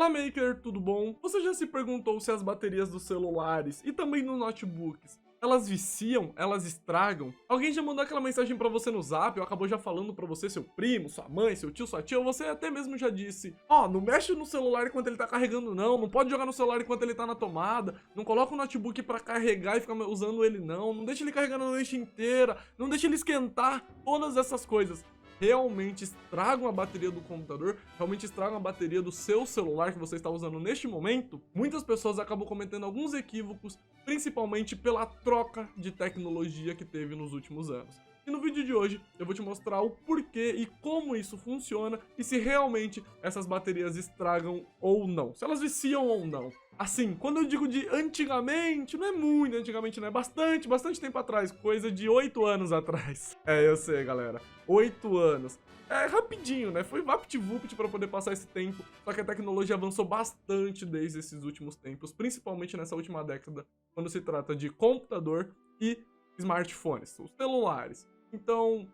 Fala Maker, tudo bom? Você já se perguntou se as baterias dos celulares e também dos notebooks, elas viciam? Elas estragam? Alguém já mandou aquela mensagem pra você no Zap ou acabou já falando pra você, seu primo, sua mãe, seu tio, sua tia, ou você até mesmo já disse: não mexe no celular enquanto ele tá carregando não pode jogar no celular enquanto ele tá na tomada, não coloca o notebook pra carregar e ficar usando ele não deixa ele carregando a noite inteira, não deixa ele esquentar, todas essas coisas realmente estragam a bateria do computador, realmente estragam a bateria do seu celular que você está usando neste momento. Muitas pessoas acabam cometendo alguns equívocos, principalmente pela troca de tecnologia que teve nos últimos anos. E no vídeo de hoje eu vou te mostrar o porquê e como isso funciona e se realmente essas baterias estragam ou não, se elas viciam ou não. Assim, quando eu digo de antigamente, não é muito antigamente, não é bastante tempo atrás, coisa de 8 anos atrás. Eu sei, galera, 8 anos. É rapidinho, né? Foi vapt-vupt pra poder passar esse tempo, só que a tecnologia avançou bastante desde esses últimos tempos, principalmente nessa última década, quando se trata de computador e smartphones, os celulares. Então,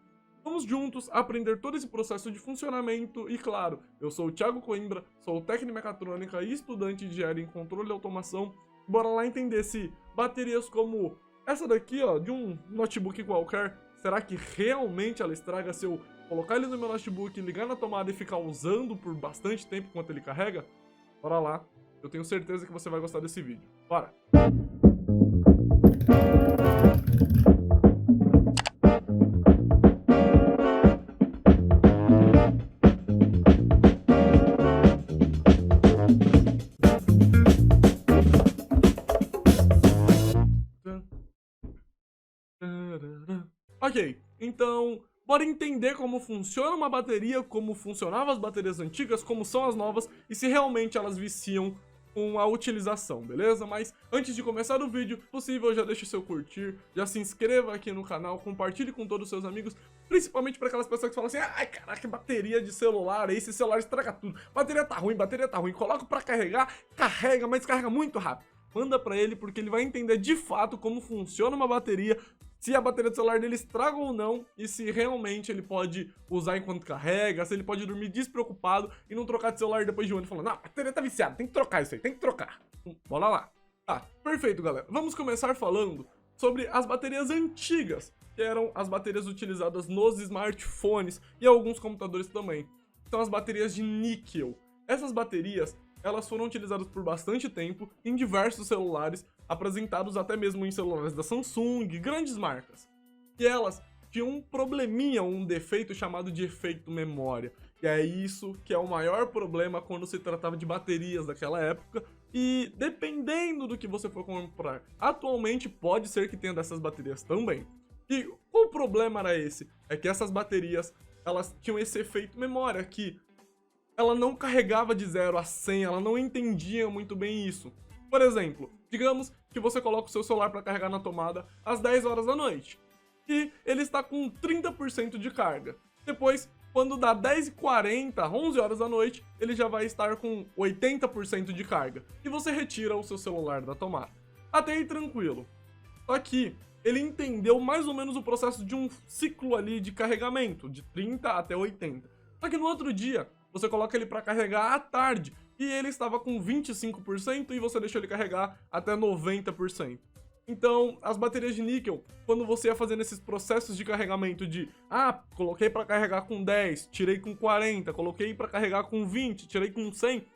vamos juntos aprender todo esse processo de funcionamento e, claro, eu sou o Thiago Coimbra, sou técnico em mecatrônica e estudante de engenharia em controle e automação. Bora lá entender se baterias como essa daqui, ó, de um notebook qualquer, será que realmente ela estraga se eu colocar ele no meu notebook, ligar na tomada e ficar usando por bastante tempo enquanto ele carrega? Bora lá, eu tenho certeza que você vai gostar desse vídeo. Bora! Ok, então, bora entender como funciona uma bateria, como funcionavam as baterias antigas, como são as novas e se realmente elas viciam com a utilização, beleza? Mas antes de começar o vídeo, se possível, já deixe seu curtir, já se inscreva aqui no canal, compartilhe com todos os seus amigos, principalmente para aquelas pessoas que falam assim: ai, caraca, bateria de celular, esse celular estraga tudo, bateria tá ruim, coloca pra carregar, carrega, mas carrega muito rápido. Manda pra ele porque ele vai entender de fato como funciona uma bateria, se a bateria do celular dele estraga ou não, e se realmente ele pode usar enquanto carrega, se ele pode dormir despreocupado e não trocar de celular depois de um ano falando: a bateria tá viciada, tem que trocar isso aí, tem que trocar. Bora lá. Tá, perfeito, galera. Vamos começar falando sobre as baterias antigas, que eram as baterias utilizadas nos smartphones e alguns computadores também. São as baterias de níquel. Essas baterias, elas foram utilizadas por bastante tempo em diversos celulares, apresentados até mesmo em celulares da Samsung, grandes marcas. E elas tinham um probleminha, um defeito chamado de efeito memória. E é isso que é o maior problema quando se tratava de baterias daquela época. E dependendo do que você for comprar, atualmente pode ser que tenha dessas baterias também. E o problema era esse, é que essas baterias, elas tinham esse efeito memória, que ela não carregava de 0 a 100, ela não entendia muito bem isso. Por exemplo, digamos que você coloca o seu celular para carregar na tomada às 10 horas da noite e ele está com 30% de carga. Depois, quando dá 10h40, 11 horas da noite, ele já vai estar com 80% de carga e você retira o seu celular da tomada. Até aí tranquilo. Só que ele entendeu mais ou menos o processo de um ciclo ali de carregamento, de 30 até 80. Só que no outro dia, você coloca ele para carregar à tarde e ele estava com 25% e você deixou ele carregar até 90%. Então, as baterias de níquel, quando você ia fazendo esses processos de carregamento de coloquei para carregar com 10, tirei com 40, coloquei para carregar com 20, tirei com 100,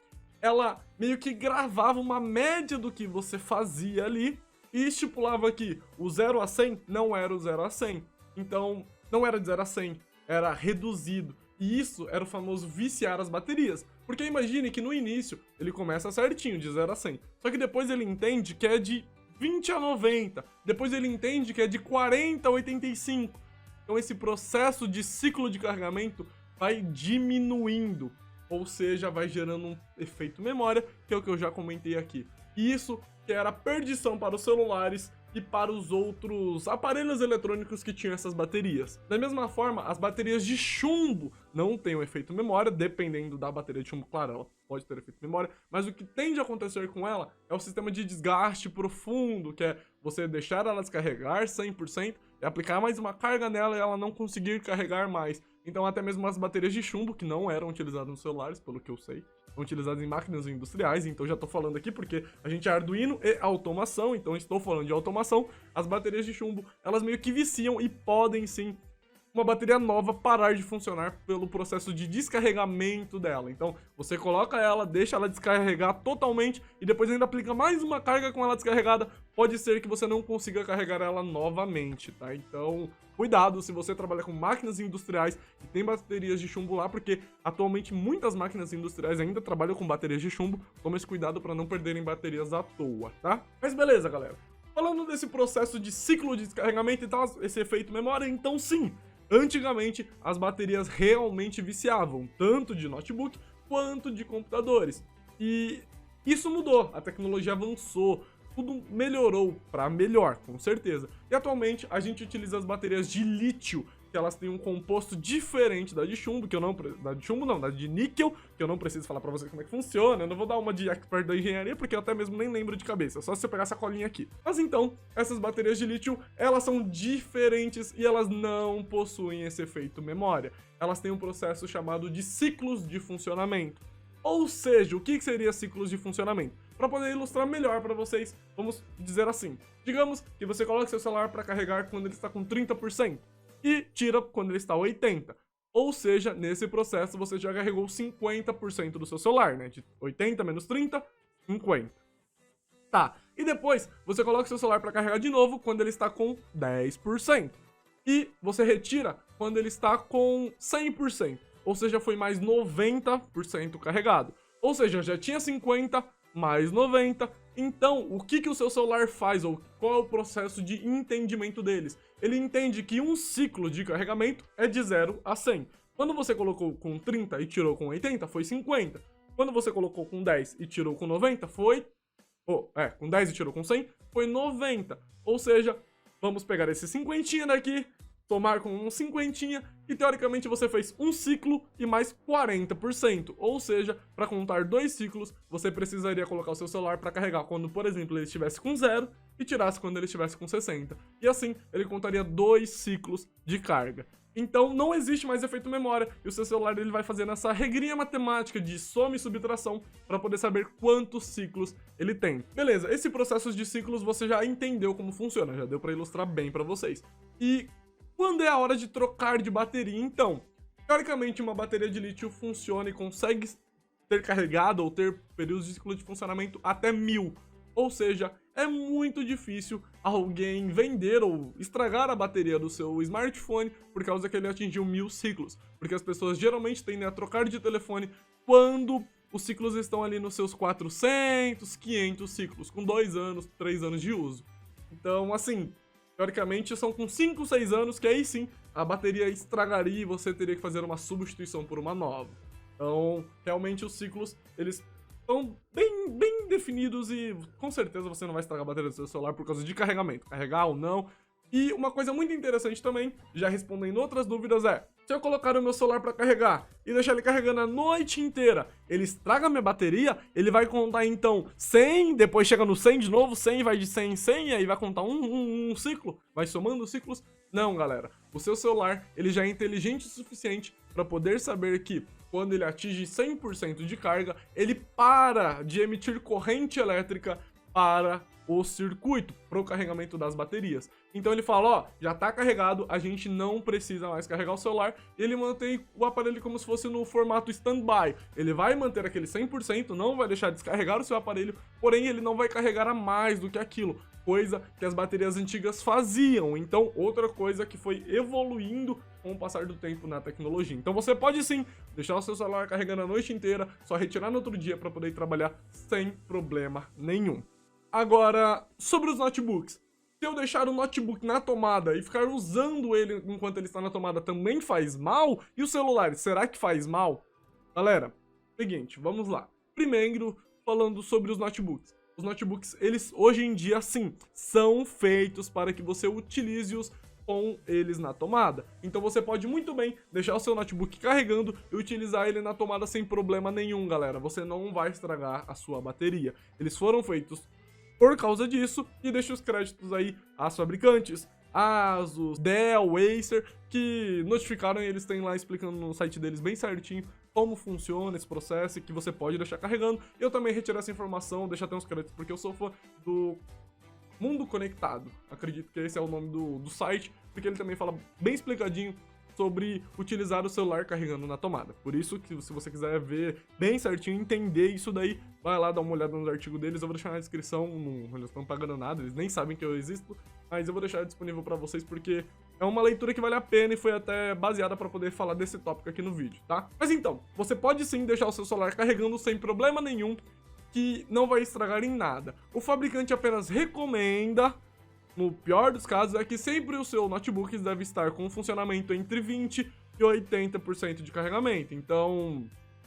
ela meio que gravava uma média do que você fazia ali e estipulava que o 0 a 100 não era o 0 a 100. Então, não era de 0 a 100, era reduzido. E isso era o famoso viciar as baterias. Porque imagine que no início ele começa certinho, de 0 a 100. Só que depois ele entende que é de 20 a 90. Depois ele entende que é de 40 a 85. Então esse processo de ciclo de carregamento vai diminuindo. Ou seja, vai gerando um efeito memória, que é o que eu já comentei aqui. E isso que era perdição para os celulares e para os outros aparelhos eletrônicos que tinham essas baterias. Da mesma forma, as baterias de chumbo não têm um efeito memória, dependendo da bateria de chumbo, claro, ela pode ter efeito memória, mas o que tende a acontecer com ela é o sistema de desgaste profundo, que é você deixar ela descarregar 100% e aplicar mais uma carga nela e ela não conseguir carregar mais. Então até mesmo as baterias de chumbo, que não eram utilizadas nos celulares, pelo que eu sei, são utilizadas em máquinas industriais, então já tô falando aqui porque a gente é Arduino e automação, então estou falando de automação. As baterias de chumbo, elas meio que viciam e podem sim uma bateria nova parar de funcionar pelo processo de descarregamento dela. Então, você coloca ela, deixa ela descarregar totalmente e depois ainda aplica mais uma carga com ela descarregada, pode ser que você não consiga carregar ela novamente, tá? Então, cuidado se você trabalha com máquinas industriais e tem baterias de chumbo lá, porque atualmente muitas máquinas industriais ainda trabalham com baterias de chumbo. Tome esse cuidado para não perderem baterias à toa, tá? Mas beleza, galera. Falando desse processo de ciclo de descarregamento e tal, esse efeito memória, então sim, antigamente, as baterias realmente viciavam, tanto de notebook quanto de computadores. E isso mudou, a tecnologia avançou, tudo melhorou para melhor, com certeza. E atualmente, a gente utiliza as baterias de lítio, que elas têm um composto diferente da de chumbo, da de níquel, que eu não preciso falar pra vocês como é que funciona. Eu não vou dar uma de expert da engenharia, porque eu até mesmo nem lembro de cabeça, só se você pegar essa colinha aqui. Mas então, essas baterias de lítio, elas são diferentes e elas não possuem esse efeito memória. Elas têm um processo chamado de ciclos de funcionamento. Ou seja, o que seria ciclos de funcionamento? Para poder ilustrar melhor para vocês, vamos dizer assim. Digamos que você coloca seu celular para carregar quando ele está com 30%. E tira quando ele está 80%. Ou seja, nesse processo você já carregou 50% do seu celular, né? De 80 menos 30, 50. Tá, e depois você coloca seu celular para carregar de novo quando ele está com 10%. E você retira quando ele está com 100%. Ou seja, foi mais 90% carregado. Ou seja, já tinha 50 mais 90. Então, o que o seu celular faz, ou qual é o processo de entendimento deles? Ele entende que um ciclo de carregamento é de 0 a 100. Quando você colocou com 30 e tirou com 80, foi 50. Quando você colocou com 10 e tirou com 90, foi... com 10 e tirou com 100, foi 90. Ou seja, vamos pegar esse 50 daqui, tomar com um 50 e teoricamente você fez um ciclo e mais 40%. Ou seja, para contar 2 ciclos, você precisaria colocar o seu celular para carregar quando, por exemplo, ele estivesse com 0 e tirasse quando ele estivesse com 60. E assim, ele contaria 2 ciclos de carga. Então não existe mais efeito memória e o seu celular ele vai fazendo essa regrinha matemática de soma e subtração para poder saber quantos ciclos ele tem. Beleza, esse processo de ciclos você já entendeu como funciona, já deu para ilustrar bem para vocês. E quando é a hora de trocar de bateria, então? Teoricamente, uma bateria de lítio funciona e consegue ter carregado ou ter períodos de ciclo de funcionamento até 1000. Ou seja, é muito difícil alguém vender ou estragar a bateria do seu smartphone por causa que ele atingiu 1000 ciclos. Porque as pessoas geralmente tendem a trocar de telefone quando os ciclos estão ali nos seus 400, 500 ciclos, com 2 anos, 3 anos de uso. Então, assim, teoricamente são com 5, 6 anos que aí sim a bateria estragaria e você teria que fazer uma substituição por uma nova. Então, realmente os ciclos, eles estão bem definidos e com certeza você não vai estragar a bateria do seu celular por causa de carregamento, carregar ou não. E uma coisa muito interessante também, já respondendo outras dúvidas, se eu colocar o meu celular para carregar e deixar ele carregando a noite inteira, ele estraga a minha bateria? Ele vai contar então 100, depois chega no 100 de novo, 100 vai de 100 em 100 e aí vai contar um ciclo? Vai somando os ciclos? Não, galera. O seu celular, ele já é inteligente o suficiente para poder saber que quando ele atinge 100% de carga, ele para de emitir corrente elétrica para o circuito, para o carregamento das baterias. Então ele fala, já tá carregado, a gente não precisa mais carregar o celular, e ele mantém o aparelho como se fosse no formato standby. Ele vai manter aquele 100%, não vai deixar descarregar o seu aparelho, porém ele não vai carregar a mais do que aquilo, coisa que as baterias antigas faziam. Então, outra coisa que foi evoluindo com o passar do tempo na tecnologia. Então você pode sim deixar o seu celular carregando a noite inteira, só retirar no outro dia para poder trabalhar sem problema nenhum. Agora, sobre os notebooks. Se eu deixar o notebook na tomada e ficar usando ele enquanto ele está na tomada também faz mal? E o celular, será que faz mal? Galera, seguinte, vamos lá. Primeiro, falando sobre os notebooks. Os notebooks, eles hoje em dia, sim, são feitos para que você utilize-os com eles na tomada. Então você pode muito bem deixar o seu notebook carregando e utilizar ele na tomada sem problema nenhum, galera. Você não vai estragar a sua bateria. Eles foram feitos por causa disso, e deixo os créditos aí às fabricantes, Asus, Dell, Acer, que notificaram e eles têm lá explicando no site deles bem certinho como funciona esse processo e que você pode deixar carregando. Eu também retirei essa informação, deixar até uns créditos, porque eu sou fã do Mundo Conectado, acredito que esse é o nome do site, porque ele também fala bem explicadinho sobre utilizar o celular carregando na tomada. Por isso que se você quiser ver bem certinho, entender isso daí, vai lá dar uma olhada nos artigos deles, eu vou deixar na descrição, eles não estão pagando nada, eles nem sabem que eu existo, mas eu vou deixar disponível pra vocês porque é uma leitura que vale a pena e foi até baseada pra poder falar desse tópico aqui no vídeo, tá? Mas então, você pode sim deixar o seu celular carregando sem problema nenhum, que não vai estragar em nada. O fabricante apenas recomenda, no pior dos casos, é que sempre o seu notebook deve estar com um funcionamento entre 20% e 80% de carregamento. Então,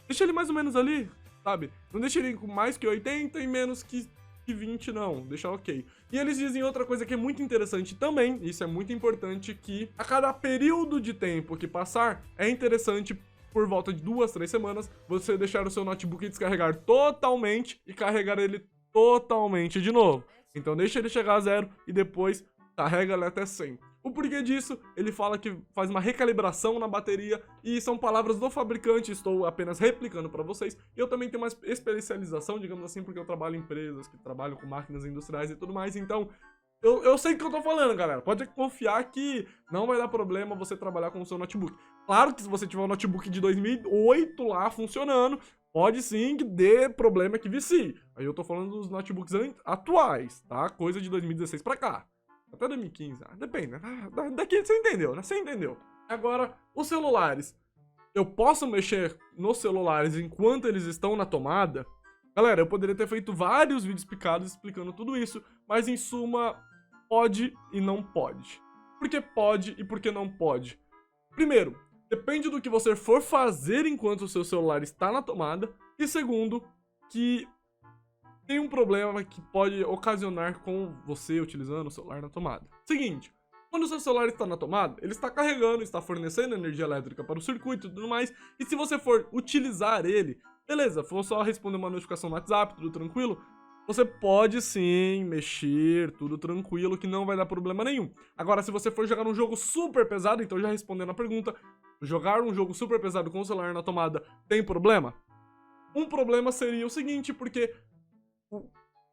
deixa ele mais ou menos ali, sabe? Não deixa ele com mais que 80% e menos que 20% não, deixa ok. E eles dizem outra coisa que é muito interessante também, isso é muito importante, que a cada período de tempo que passar, é interessante por volta de 2, 3 semanas, você deixar o seu notebook descarregar totalmente e carregar ele totalmente de novo. Então deixa ele chegar a 0 e depois carrega ele até 100. O porquê disso, ele fala que faz uma recalibração na bateria e são palavras do fabricante, estou apenas replicando para vocês. E eu também tenho uma especialização, digamos assim, porque eu trabalho em empresas que trabalham com máquinas industriais e tudo mais, então eu sei o que eu tô falando, galera. Pode confiar que não vai dar problema você trabalhar com o seu notebook. Claro que se você tiver um notebook de 2008 lá funcionando, pode sim que dê problema que vicie. Aí eu tô falando dos notebooks atuais, tá? Coisa de 2016 pra cá. Até 2015, depende, né? Daqui você entendeu, né? Você entendeu. Agora, os celulares. Eu posso mexer nos celulares enquanto eles estão na tomada? Galera, eu poderia ter feito vários vídeos picados explicando tudo isso, mas em suma, pode e não pode. Por que pode e por que não pode? Primeiro, depende do que você for fazer enquanto o seu celular está na tomada. E segundo, que tem um problema que pode ocasionar com você utilizando o celular na tomada. Seguinte, quando o seu celular está na tomada, ele está carregando, está fornecendo energia elétrica para o circuito e tudo mais. E se você for utilizar ele, beleza, for só responder uma notificação no WhatsApp, tudo tranquilo, você pode sim mexer, tudo tranquilo, que não vai dar problema nenhum. Agora, se você for jogar um jogo super pesado, então já respondendo a pergunta, jogar um jogo super pesado com o celular na tomada tem problema? Um problema seria o seguinte, porque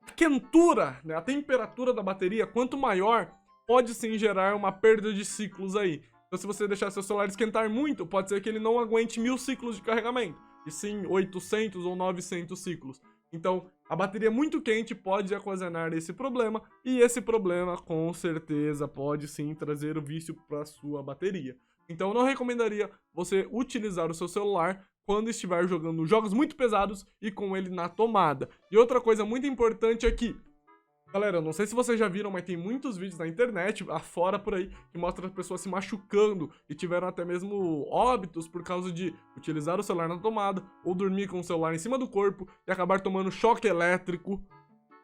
a quentura, né, a temperatura da bateria, quanto maior, pode sim gerar uma perda de ciclos aí. Então se você deixar seu celular esquentar muito, pode ser que ele não aguente 1000 ciclos de carregamento, e sim 800 ou 900 ciclos. Então a bateria muito quente pode ocasionar esse problema, e esse problema com certeza pode sim trazer o vício para sua bateria. Então eu não recomendaria você utilizar o seu celular quando estiver jogando jogos muito pesados e com ele na tomada. E outra coisa muito importante é que, galera, eu não sei se vocês já viram, mas tem muitos vídeos na internet, afora por aí, que mostram as pessoas se machucando e tiveram até mesmo óbitos por causa de utilizar o celular na tomada ou dormir com o celular em cima do corpo e acabar tomando choque elétrico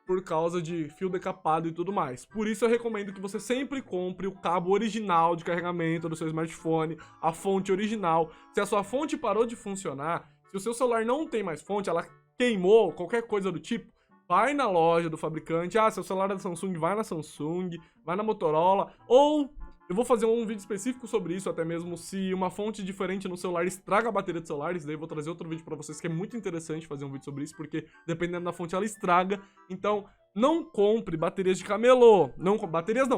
por causa de fio decapado e tudo mais. Por isso eu recomendo que você sempre compre o cabo original de carregamento do seu smartphone, a fonte original. Se a sua fonte parou de funcionar, se o seu celular não tem mais fonte, ela queimou, qualquer coisa do tipo, vai na loja do fabricante. Seu celular é da Samsung, vai na Samsung, vai na Motorola, ou eu vou fazer um vídeo específico sobre isso, até mesmo se uma fonte diferente no celular estraga a bateria do celular. Isso daí eu vou trazer outro vídeo pra vocês, que é muito interessante fazer um vídeo sobre isso, porque dependendo da fonte ela estraga. Então, não compre baterias de camelô,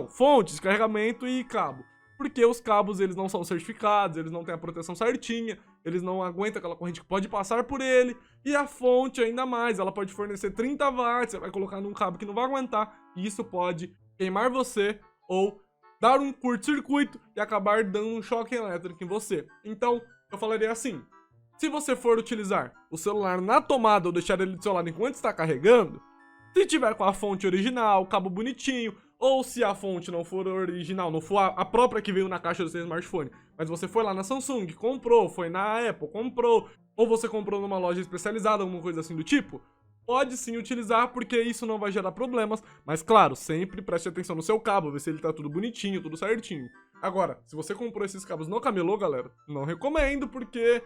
fontes de carregamento e cabo. Porque os cabos, eles não são certificados, eles não têm a proteção certinha, eles não aguentam aquela corrente que pode passar por ele. E a fonte ainda mais, ela pode fornecer 30 watts, você vai colocar num cabo que não vai aguentar, e isso pode queimar você ou dar um curto-circuito e acabar dando um choque elétrico em você. Então, eu falaria assim, se você for utilizar o celular na tomada ou deixar ele do seu lado enquanto está carregando, se tiver com a fonte original, o cabo bonitinho, ou se a fonte não for original, não for a própria que veio na caixa do seu smartphone, mas você foi lá na Samsung, comprou, foi na Apple, comprou, ou você comprou numa loja especializada, alguma coisa assim do tipo, pode sim utilizar, porque isso não vai gerar problemas, mas claro, sempre preste atenção no seu cabo, ver se ele tá tudo bonitinho, tudo certinho. Agora, se você comprou esses cabos no camelô, galera, não recomendo, porque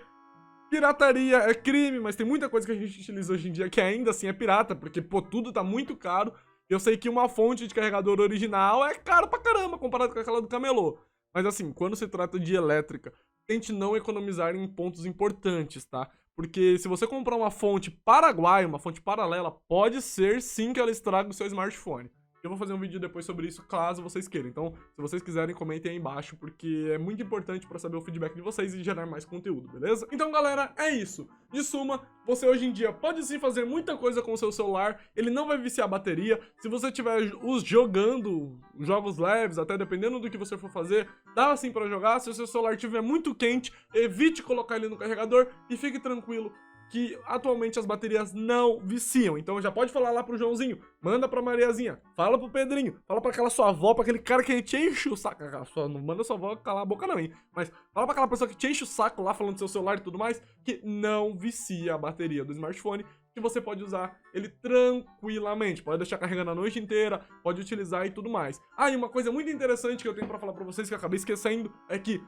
pirataria é crime, mas tem muita coisa que a gente utiliza hoje em dia que ainda assim é pirata, porque, pô, tudo tá muito caro. Eu sei que uma fonte de carregador original é caro pra caramba comparado com aquela do camelô. Mas assim, quando se trata de elétrica, tente não economizar em pontos importantes, tá? porque se você comprar uma fonte paraguaia, uma fonte paralela, pode ser sim que ela estrague o seu smartphone. Eu vou fazer um vídeo depois sobre isso, caso vocês queiram. Então, se vocês quiserem, comentem aí embaixo, porque é muito importante pra saber o feedback de vocês e gerar mais conteúdo, beleza? Então, galera, é isso. De suma, você hoje em dia pode sim fazer muita coisa com o seu celular, ele não vai viciar a bateria. Se você estiver jogando jogos leves, até dependendo do que você for fazer, dá sim pra jogar. Se o seu celular estiver muito quente, evite colocar ele no carregador e fique tranquilo que atualmente as baterias não viciam. Então já pode falar lá pro Joãozinho, manda pra Mariazinha, fala pro Pedrinho, fala pra aquela sua avó, pra aquele cara que te enche o saco. Não manda sua avó calar a boca não, hein? Mas fala pra aquela pessoa que te enche o saco lá falando do seu celular e tudo mais, que não vicia a bateria do smartphone, que você pode usar ele tranquilamente. Pode deixar carregando a noite inteira, pode utilizar e tudo mais. Ah, e uma coisa muito interessante que eu tenho pra falar pra vocês, que eu acabei esquecendo, é que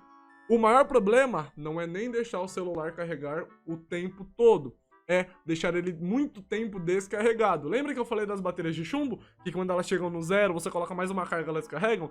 o maior problema não é nem deixar o celular carregar o tempo todo, é deixar ele muito tempo descarregado. Lembra que eu falei das baterias de chumbo? Que quando elas chegam no zero, você coloca mais uma carga, elas descarregam?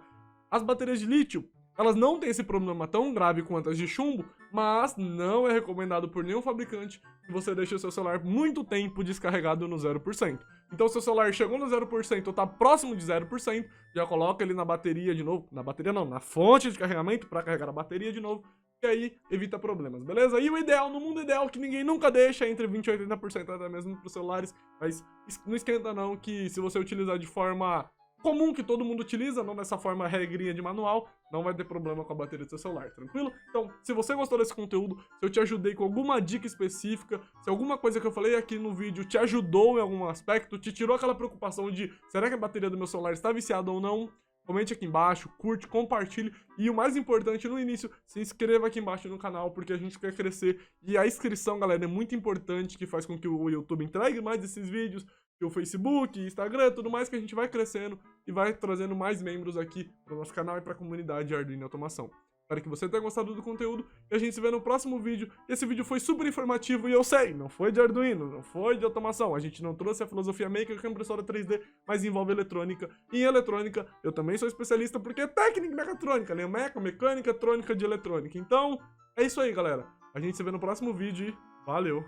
As baterias de lítio, elas não têm esse problema tão grave quanto as de chumbo, mas não é recomendado por nenhum fabricante que você deixe o seu celular muito tempo descarregado no 0%. Então, se o celular chegou no 0% ou tá próximo de 0%, já coloca ele na bateria de novo. Na bateria não, na fonte de carregamento para carregar a bateria de novo. E aí evita problemas, beleza? E o ideal, no mundo ideal, que ninguém nunca deixa, entre 20% e 80% até mesmo para os celulares. Mas não esquenta não, que se você utilizar de forma comum, que todo mundo utiliza, não dessa forma regrinha de manual, não vai ter problema com a bateria do seu celular, tranquilo? Então, se você gostou desse conteúdo, se eu te ajudei com alguma dica específica, se alguma coisa que eu falei aqui no vídeo te ajudou em algum aspecto, te tirou aquela preocupação de será que a bateria do meu celular está viciada ou não, comente aqui embaixo, curte, compartilhe e o mais importante no início, se inscreva aqui embaixo no canal porque a gente quer crescer e a inscrição, galera, é muito importante, que faz com que o YouTube entregue mais esses vídeos, que o Facebook, Instagram, tudo mais, que a gente vai crescendo e vai trazendo mais membros aqui pro nosso canal e pra comunidade Arduino e Automação. Espero que você tenha gostado do conteúdo e a gente se vê no próximo vídeo. Esse vídeo foi super informativo e eu sei, não foi de Arduino, não foi de automação. A gente não trouxe a filosofia Maker com a impressora 3D, mas envolve eletrônica. E em eletrônica, eu também sou especialista porque é técnica mecatrônica, né? Mecânica, trônica de eletrônica. Então, é isso aí, galera. A gente se vê no próximo vídeo e valeu!